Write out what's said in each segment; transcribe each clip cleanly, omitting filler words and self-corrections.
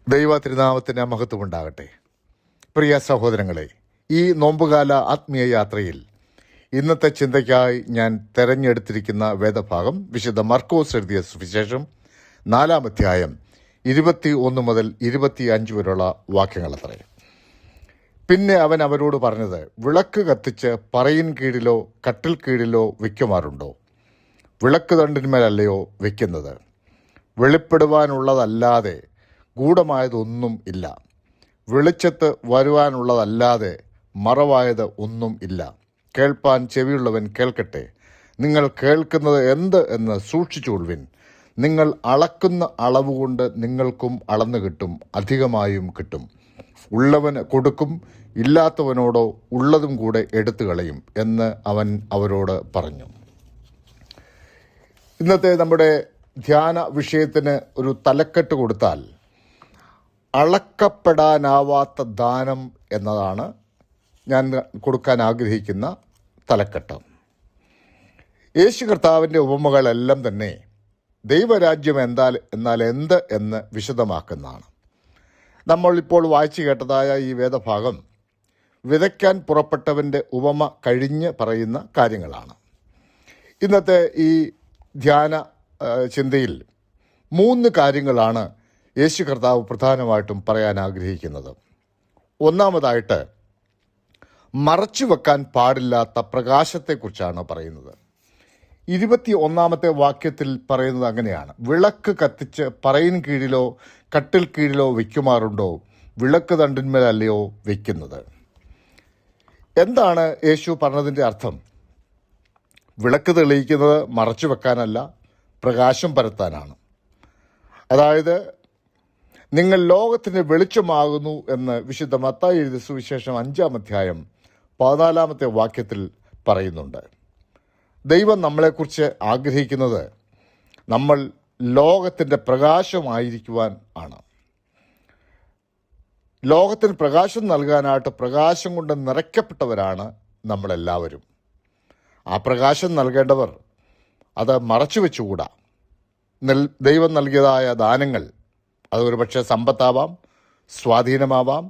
ദൈവ തിരുനാമത്തിന് മഹത്വമുണ്ടാകട്ടെ. പ്രിയ സഹോദരങ്ങളെ, ഈ നോമ്പുകാല ആത്മീയ യാത്രയിൽ ഇന്നത്തെ ചിന്തയ്ക്കായി ഞാൻ തെരഞ്ഞെടുത്തിരിക്കുന്ന വേദഭാഗം വിശുദ്ധ മർക്കോസ് എഴുതിയ സുവിശേഷം 4-ാം അധ്യായം 21 മുതൽ 25 വരെയുള്ള വാക്യങ്ങളത്രേ. പിന്നെ അവൻ അവരോട് പറഞ്ഞത്, വിളക്ക് കത്തിച്ച് പറയിൻ കീഴിലോ കട്ടിൽ കീഴിലോ വയ്ക്കുമാറുണ്ടോ? വിളക്ക് തണ്ടിന്മേലല്ലയോ വയ്ക്കുന്നത്? വെളിപ്പെടുവാനുള്ളതല്ലാതെ ഗൂഢമായതൊന്നും ഇല്ല, വെളിച്ചത്ത് വരുവാനുള്ളതല്ലാതെ മറവായത് ഒന്നും ഇല്ല. കേൾപ്പാൻ ചെവിയുള്ളവൻ കേൾക്കട്ടെ. നിങ്ങൾ കേൾക്കുന്നത് എന്ത് എന്ന് സൂക്ഷിച്ചുകൊള്ളുവിൻ. നിങ്ങൾ അളക്കുന്ന അളവുകൊണ്ട് നിങ്ങൾക്കും അളന്നു കിട്ടും, അധികമായും കിട്ടും. ഉള്ളവന് കൊടുക്കും, ഇല്ലാത്തവനോടോ ഉള്ളതും കൂടെ എടുത്തു കളയും എന്ന് അവൻ അവരോട് പറഞ്ഞു. ഇന്നത്തെ നമ്മുടെ ധ്യാന വിഷയത്തിന് ഒരു തലക്കെട്ട് കൊടുത്താൽ അളക്കപ്പെടാനാവാത്ത ദാനം എന്നതാണ് ഞാൻ കൊടുക്കാൻ ആഗ്രഹിക്കുന്ന തലക്കെട്ട്. യേശു കർത്താവിൻ്റെ ഉപമകളെല്ലാം തന്നെ ദൈവരാജ്യം എന്നാൽ എന്ത് എന്ന് വിശദമാക്കുന്നതാണ്. നമ്മളിപ്പോൾ വായിച്ചു കേട്ടതായ ഈ വേദഭാഗം വിതയ്ക്കാൻ പുറപ്പെട്ടവൻ്റെ ഉപമ കഴിഞ്ഞ് പറയുന്ന കാര്യങ്ങളാണ്. ഇന്നത്തെ ഈ ധ്യാന ചിന്തയിൽ 3 കാര്യങ്ങളാണ് യേശു കർത്താവ് പ്രധാനമായിട്ടും പറയാൻ ആഗ്രഹിക്കുന്നത്. ഒന്നാമതായിട്ട്, മറച്ചു വെക്കാൻ പാടില്ലാത്ത പ്രകാശത്തെക്കുറിച്ചാണ് പറയുന്നത്. 21-ാമത്തെ വാക്യത്തിൽ പറയുന്നത് അങ്ങനെയാണ്: വിളക്ക് കത്തിച്ച് പറയിൻ കീഴിലോ കട്ടിൽ കീഴിലോ വയ്ക്കുമാറുണ്ടോ? വിളക്ക് തണ്ടിന്മേലല്ലയോ വയ്ക്കുന്നത്? എന്താണ് യേശു പറഞ്ഞതിൻ്റെ അർത്ഥം? വിളക്ക് തെളിയിക്കുന്നത് മറച്ചു വെക്കാനല്ല, പ്രകാശം പരത്താനാണ്. അതായത്, നിങ്ങൾ ലോകത്തിന് വെളിച്ചമാകുന്നു എന്ന് വിശുദ്ധ മത്തായി എഴുതിയ സുവിശേഷം 5-ാം അധ്യായം 14-ാമത്തെ വാക്യത്തിൽ പറയുന്നുണ്ട്. ദൈവം നമ്മളെക്കുറിച്ച് ആഗ്രഹിക്കുന്നത് നമ്മൾ ലോകത്തിൻ്റെ പ്രകാശമായിരിക്കുവാൻ ആണ്. ലോകത്തിന് പ്രകാശം നൽകാനായിട്ട് പ്രകാശം കൊണ്ട് നിറയ്ക്കപ്പെട്ടവരാണ് നമ്മളെല്ലാവരും. ആ പ്രകാശം നൽകേണ്ടവർ അത് മറച്ചു വെച്ചുകൂടാ. ദൈവം നൽകിയതായ ദാനങ്ങൾ, അത് ഒരുപക്ഷെ സമ്പത്താവാം, സ്വാധീനമാവാം,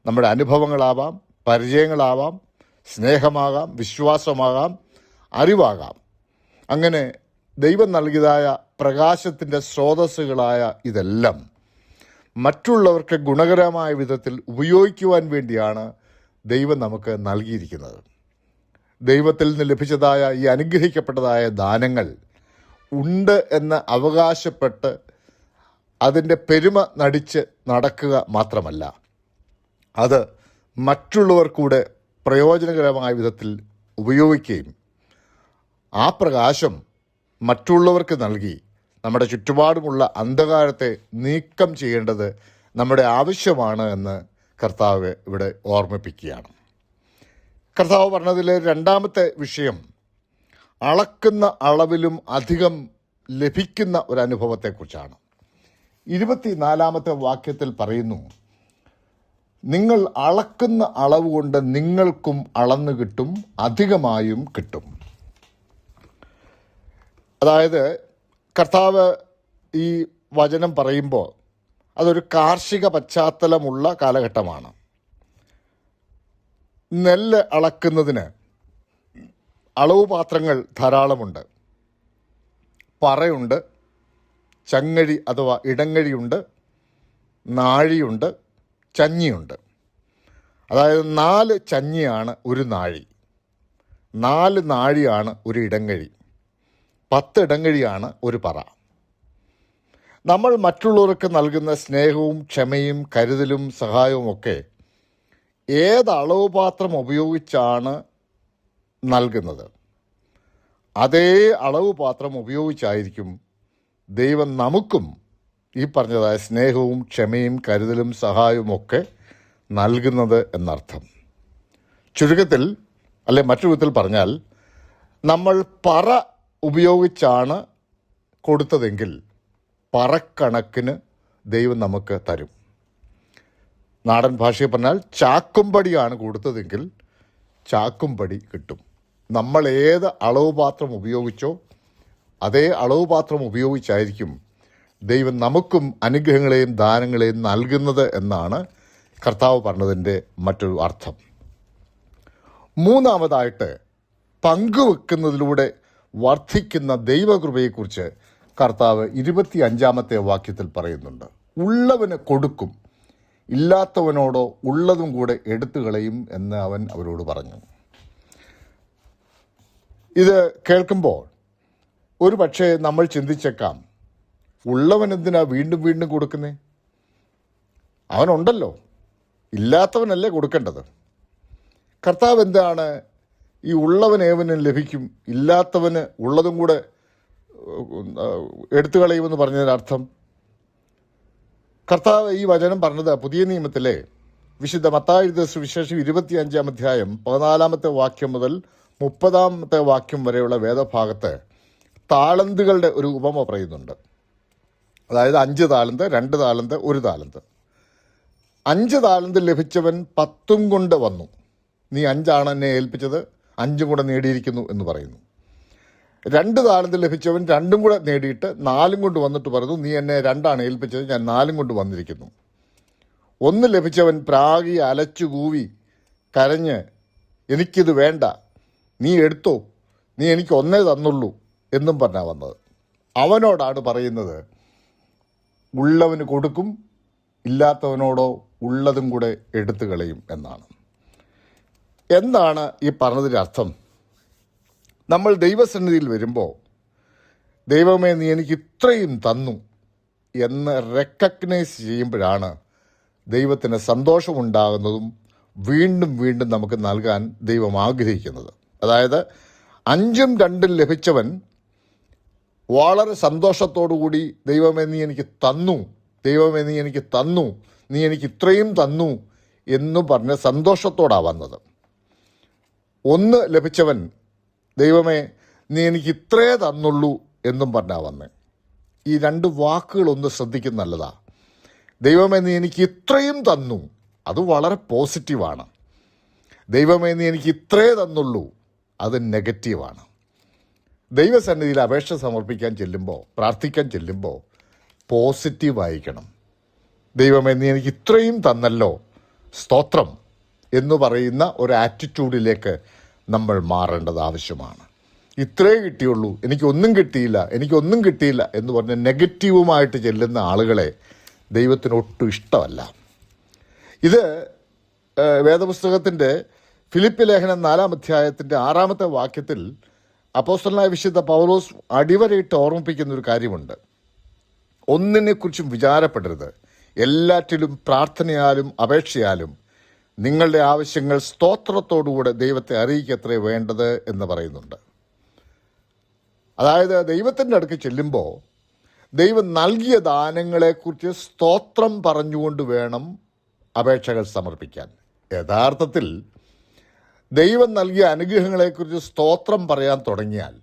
നമ്മുടെ അനുഭവങ്ങളാവാം, പരിചയങ്ങളാവാം, സ്നേഹമാകാം, വിശ്വാസമാകാം, അറിവാകാം. അങ്ങനെ ദൈവം നൽകിയതായ പ്രകാശത്തിൻ്റെ സ്രോതസ്സുകളായ ഇതെല്ലാം മറ്റുള്ളവർക്ക് ഗുണകരമായ വിധത്തിൽ ഉപയോഗിക്കുവാൻ വേണ്ടിയാണ് ദൈവം നമുക്ക് നൽകിയിരിക്കുന്നത്. ദൈവത്തിൽ നിന്ന് ലഭിച്ചതായ ഈ അനുഗ്രഹിക്കപ്പെട്ടതായ ദാനങ്ങൾ ഉണ്ട് എന്ന് അവകാശപ്പെട്ട് അതിൻ്റെ പെരുമ നടിച്ച് നടക്കുക മാത്രമല്ല, അത് മറ്റുള്ളവർ കൂടെ പ്രയോജനകരമായ വിധത്തിൽ ഉപയോഗിക്കുകയും ആ പ്രകാശം മറ്റുള്ളവർക്ക് നൽകി നമ്മുടെ ചുറ്റുപാടുമുള്ള അന്ധകാരത്തെ നീക്കം ചെയ്യേണ്ടത് നമ്മുടെ ആവശ്യമാണ് എന്ന് കർത്താവ് ഇവിടെ ഓർമ്മിപ്പിക്കുകയാണ്. കർത്താവ് പറഞ്ഞതിൽ 2-ാമത്തെ വിഷയം അളക്കുന്ന അളവിലും അധികം ലഭിക്കുന്ന ഒരു അനുഭവത്തെക്കുറിച്ചാണ്. 24-ാമത്തെ വാക്യത്തിൽ പറയുന്നു, നിങ്ങൾ അളക്കുന്ന അളവ് കൊണ്ട് നിങ്ങൾക്കും അളന്നു കിട്ടും, അധികമായും കിട്ടും. അതായത്, കർത്താവ് ഈ വചനം പറയുമ്പോൾ അതൊരു കാർഷിക പശ്ചാത്തലമുള്ള കാലഘട്ടമാണ്. നെല്ല് അളക്കുന്നതിന് അളവ് പാത്രങ്ങൾ ധാരാളമുണ്ട്. പറയുണ്ട്, ചങ്ങഴി അഥവാ ഇടങ്ങഴിയുണ്ട്, നാഴിയുണ്ട്, ചഞ്ഞിയുണ്ട്. അതായത് 4 ചഞ്ഞിയാണ് ഒരു നാഴി, 4 നാഴിയാണ് ഒരു ഇടങ്ങഴി, 10 ഇടങ്ങഴിയാണ് ഒരു പറ. നമ്മൾ മറ്റുള്ളവർക്ക് നൽകുന്ന സ്നേഹവും ക്ഷമയും കരുതലും സഹായവും ഒക്കെ ഏത് അളവ് പാത്രം ഉപയോഗിച്ചാണ് നൽകുന്നത്, അതേ അളവ് പാത്രം ഉപയോഗിച്ചായിരിക്കും ദൈവം നമുക്കും ഈ പറഞ്ഞതായ സ്നേഹവും ക്ഷമയും കരുതലും സഹായവും ഒക്കെ നൽകുന്നത് എന്നർത്ഥം. ചുരുക്കത്തിൽ, അല്ലെ മറ്റൊരു വിധത്തിൽ പറഞ്ഞാൽ, നമ്മൾ പറ ഉപയോഗിച്ചാണ് കൊടുത്തതെങ്കിൽ പറക്കണക്കിന് ദൈവം നമുക്ക് തരും. നാടൻ ഭാഷയിൽ പറഞ്ഞാൽ ചാക്കുംപടിയാണ് കൊടുത്തതെങ്കിൽ ചാക്കുംപടി കിട്ടും. നമ്മൾ ഏത് അളവ് പാത്രം ഉപയോഗിച്ചോ അതേ അളവ് പാത്രം ഉപയോഗിച്ചായിരിക്കും ദൈവം നമുക്കും അനുഗ്രഹങ്ങളെയും ദാനങ്ങളെയും നൽകുന്നത് എന്നാണ് കർത്താവ് പറഞ്ഞതിൻ്റെ മറ്റൊരു അർത്ഥം. മൂന്നാമതായിട്ട്, പങ്കുവെക്കുന്നതിലൂടെ വർദ്ധിക്കുന്ന ദൈവകൃപയെക്കുറിച്ച് കർത്താവ് 25-ാമത്തെ വാക്യത്തിൽ പറയുന്നുണ്ട്. ഉള്ളവന് കൊടുക്കും, ഇല്ലാത്തവനോടോ ഉള്ളതും കൂടെ എടുത്തു കളയും എന്ന് അവൻ അവരോട് പറഞ്ഞു. ഇത് കേൾക്കുമ്പോൾ ഒരു പക്ഷേ നമ്മൾ ചിന്തിച്ചേക്കാം, ഉള്ളവൻ എന്തിനാ വീണ്ടും വീണ്ടും കൊടുക്കുന്നേ? അവനുണ്ടല്ലോ, ഇല്ലാത്തവനല്ലേ കൊടുക്കേണ്ടത്. കർത്താവ് എന്താണ് ഈ ഉള്ളവന് ഏവനും ലഭിക്കും, ഇല്ലാത്തവന് ഉള്ളതും കൂടെ എടുത്തു കളയുമെന്ന് പറഞ്ഞതിൻ്റെ അർത്ഥം? കർത്താവ് ഈ വചനം പറഞ്ഞത് പുതിയ നിയമത്തിലെ വിശുദ്ധ മത്തായി എഴുതിയ സുവിശേഷം 25-ാം അധ്യായം 14-ാമത്തെ വാക്യം മുതൽ 30-ാമത്തെ വാക്യം വരെയുള്ള വേദഭാഗത്ത് താലന്തുകളുടെ ഒരു ഉപമ പറയുന്നുണ്ട്. അതായത് 5 താലന്ത്, 2 താലന്ത്, 1 താലന്ത്. 5 താലന്ത് ലഭിച്ചവൻ 10 കൊണ്ട് വന്നു. നീ 5 എന്നെ ഏൽപ്പിച്ചത്, 5 കൂടെ നേടിയിരിക്കുന്നു എന്ന് പറയുന്നു. 2 താലന്ത് ലഭിച്ചവൻ 2 കൂടെ നേടിയിട്ട് 4 കൊണ്ട് വന്നിട്ട് പറഞ്ഞു, നീ എന്നെ 2 ഏൽപ്പിച്ചത്, ഞാൻ 4 കൊണ്ട് വന്നിരിക്കുന്നു. 1 ലഭിച്ചവൻ പ്രാഗി അലച്ചു കൂവി കരഞ്ഞ്, എനിക്കിത് വേണ്ട, നീ എടുത്തോ, നീ എനിക്ക് 1 തന്നുള്ളൂ എന്നും പറഞ്ഞാണ് വന്നത്. അവനോടാണ് പറയുന്നത്, ഉള്ളവന് കൊടുക്കും, ഇല്ലാത്തവനോടോ ഉള്ളതും കൂടെ എടുത്തു കളയും എന്നാണ്. എന്താണ് ഈ പറഞ്ഞതിൻ്റെ അർത്ഥം? നമ്മൾ ദൈവസന്നിധിയിൽ വരുമ്പോൾ, ദൈവമേ നീ എനിക്ക് ഇത്രയും തന്നു എന്ന് റെക്കഗ്നൈസ് ചെയ്യുമ്പോഴാണ് ദൈവത്തിന് സന്തോഷമുണ്ടാകുന്നതും വീണ്ടും വീണ്ടും നമുക്ക് നൽകാൻ ദൈവം ആഗ്രഹിക്കുന്നത്. അതായത് 5ഉം 2ഉം ലഭിച്ചവൻ വളരെ സന്തോഷത്തോടുകൂടി ദൈവമേ നീ എനിക്ക് തന്നു, ദൈവമേ നീ എനിക്ക് തന്നു, നീ എനിക്ക് ഇത്രയും തന്നു എന്ന് പറഞ്ഞ് സന്തോഷത്തോടാണ് വന്നത്. 1 ലഭിച്ചവൻ ദൈവമേ നീ എനിക്ക് ഇത്രേ തന്നുള്ളൂ എന്നും പറഞ്ഞാണ് വന്നത്. ഈ 2 വാക്കുകളൊന്ന് ശ്രദ്ധിക്കുന്ന നല്ലതാ. ദൈവമേ നീ എനിക്ക് ഇത്രയും തന്നു, അത് വളരെ പോസിറ്റീവാണ്. ദൈവമേ നീ എനിക്ക് ഇത്രേ തന്നുള്ളൂ, അത് നെഗറ്റീവാണ്. ദൈവസന്നിധിയിൽ അപേക്ഷ സമർപ്പിക്കാൻ ചെല്ലുമ്പോൾ, പ്രാർത്ഥിക്കാൻ ചെല്ലുമ്പോൾ പോസിറ്റീവായിരിക്കണം. ദൈവമേ നീ എനിക്ക് ഇത്രയും തന്നല്ലോ, സ്തോത്രം എന്ന് പറയുന്ന ഒരു ആറ്റിറ്റ്യൂഡിലേക്ക് നമ്മൾ മാറേണ്ടത് ആവശ്യമാണ്. ഇത്രേ കിട്ടിയുള്ളൂ, എനിക്കൊന്നും കിട്ടിയില്ല എന്ന് പറഞ്ഞ് നെഗറ്റീവുമായിട്ട് ചെല്ലുന്ന ആളുകളെ ദൈവത്തിന് ഒട്ടും ഇഷ്ടമല്ല. ഇത് വേദപുസ്തകത്തിൻ്റെ ഫിലിപ്പി ലേഖനം 4-ാം അധ്യായത്തിൻ്റെ 6-ാമത്തെ വാക്യത്തിൽ അപ്പോസ്തലനായ വിശുദ്ധ പൗലോസ് അടിവരയിട്ട് ഓർമ്മിപ്പിക്കുന്ന ഒരു കാര്യമുണ്ട്. ഒന്നിനെക്കുറിച്ചും വിചാരപ്പെടരുത്, എല്ലാറ്റിലും പ്രാർത്ഥനയാലും അപേക്ഷയാലും നിങ്ങളുടെ ആവശ്യങ്ങൾ സ്തോത്രത്തോടുകൂടെ ദൈവത്തെ അറിയിക്കത്രേ വേണ്ടത് എന്ന് പറയുന്നുണ്ട്. അതായത് ദൈവത്തിൻ്റെ അടുക്ക് ചെല്ലുമ്പോൾ ദൈവം നൽകിയ ദാനങ്ങളെക്കുറിച്ച് സ്തോത്രം പറഞ്ഞുകൊണ്ട് വേണം അപേക്ഷകൾ സമർപ്പിക്കാൻ. യഥാർത്ഥത്തിൽ ദൈവം നൽകിയ അനുഗ്രഹങ്ങളെക്കുറിച്ച് സ്തോത്രം പറയാൻ തുടങ്ങിയാൽ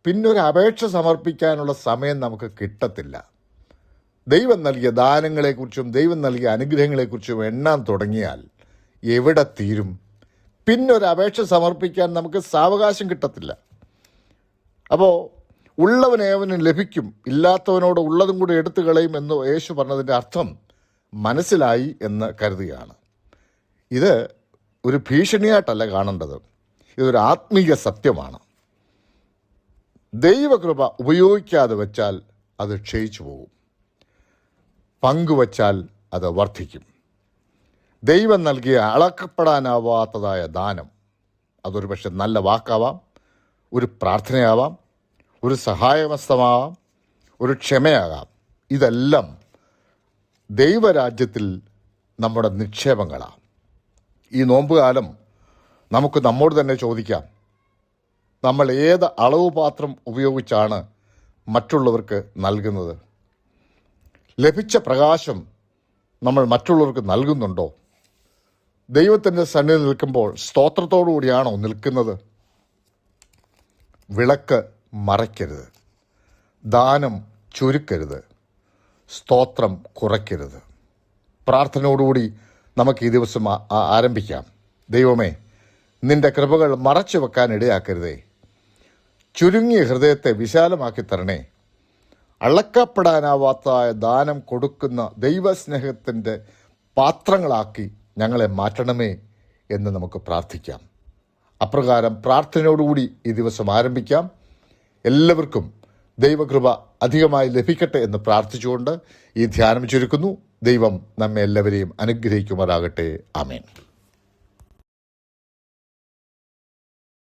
പിന്നൊരു അപേക്ഷ സമർപ്പിക്കാനുള്ള സമയം നമുക്ക് കിട്ടത്തില്ല. ദൈവം നൽകിയ ദാനങ്ങളെക്കുറിച്ചും ദൈവം നൽകിയ അനുഗ്രഹങ്ങളെക്കുറിച്ചും എണ്ണാൻ തുടങ്ങിയാൽ എവിടെ തീരും? പിന്നൊരു അപേക്ഷ സമർപ്പിക്കാൻ നമുക്ക് സാവകാശം കിട്ടത്തില്ല. അപ്പോൾ ഉള്ളവനേവനും ലഭിക്കും, ഇല്ലാത്തവനോട് ഉള്ളതും കൂടി എടുത്തു കളയും എന്ന് യേശു പറഞ്ഞതിൻ്റെ അർത്ഥം മനസ്സിലായി എന്ന് കരുതുകയാണ്. ഇത് ഒരു ഭീഷണിയായിട്ടല്ല കാണേണ്ടത്, ഇതൊരു ആത്മീയ സത്യമാണ്. ദൈവകൃപ ഉപയോഗിക്കാതെ വെച്ചാൽ അത് ക്ഷയിച്ചു പോകും, പങ്കുവച്ചാൽ അത് വർദ്ധിക്കും. ദൈവം നൽകിയ അളക്കപ്പെടാനാവാത്തതായ ദാനം, അതൊരു പക്ഷെ നല്ല വാക്കാവാം, ഒരു പ്രാർത്ഥനയാവാം, ഒരു സഹായമസ്തമാവാം, ഒരു ക്ഷമയാകാം. ഇതെല്ലാം ദൈവരാജ്യത്തിൽ നമ്മുടെ നിക്ഷേപങ്ങളാണ്. ഈ നോമ്പുകാലം നമുക്ക് നമ്മോട് തന്നെ ചോദിക്കാം, നമ്മൾ ഏത് അളവ് പാത്രം ഉപയോഗിച്ചാണ് മറ്റുള്ളവർക്ക് നൽകുന്നത്? ലഭിച്ച പ്രകാശം നമ്മൾ മറ്റുള്ളവർക്ക് നൽകുന്നുണ്ടോ? ദൈവത്തിൻ്റെ സന്നിധിയിൽ നിൽക്കുമ്പോൾ സ്തോത്രത്തോടു കൂടിയാണോ നിൽക്കുന്നത്? വിളക്ക് മറയ്ക്കരുത്, ദാനം ചുരുക്കരുത്, സ്തോത്രം കുറയ്ക്കരുത്. പ്രാർത്ഥനയോടുകൂടി നമുക്ക് ഈ ദിവസം ആരംഭിക്കാം. ദൈവമേ, നിന്റെ കൃപകൾ മറച്ചു വെക്കാൻ ഇടയാക്കരുതേ. ചുരുങ്ങിയ ഹൃദയത്തെ വിശാലമാക്കി തരണേ. അളക്കപ്പെടാനാവാത്ത ദാനം കൊടുക്കുന്ന ദൈവസ്നേഹത്തിൻ്റെ പാത്രങ്ങളാക്കി ഞങ്ങളെ മാറ്റണമേ എന്ന് നമുക്ക് പ്രാർത്ഥിക്കാം. അപ്രകാരം പ്രാർത്ഥനയോടുകൂടി ഈ ദിവസം ആരംഭിക്കാം. എല്ലാവർക്കും ദൈവകൃപ അധികമായി ലഭിക്കട്ടെ എന്ന് പ്രാർത്ഥിച്ചുകൊണ്ട് ഈ ധ്യാനം ചുരുക്കുന്നു. ദൈവം നമ്മെ എല്ലാവരെയും അനുഗ്രഹിക്കുമാറാകട്ടെ. ആമേൻ.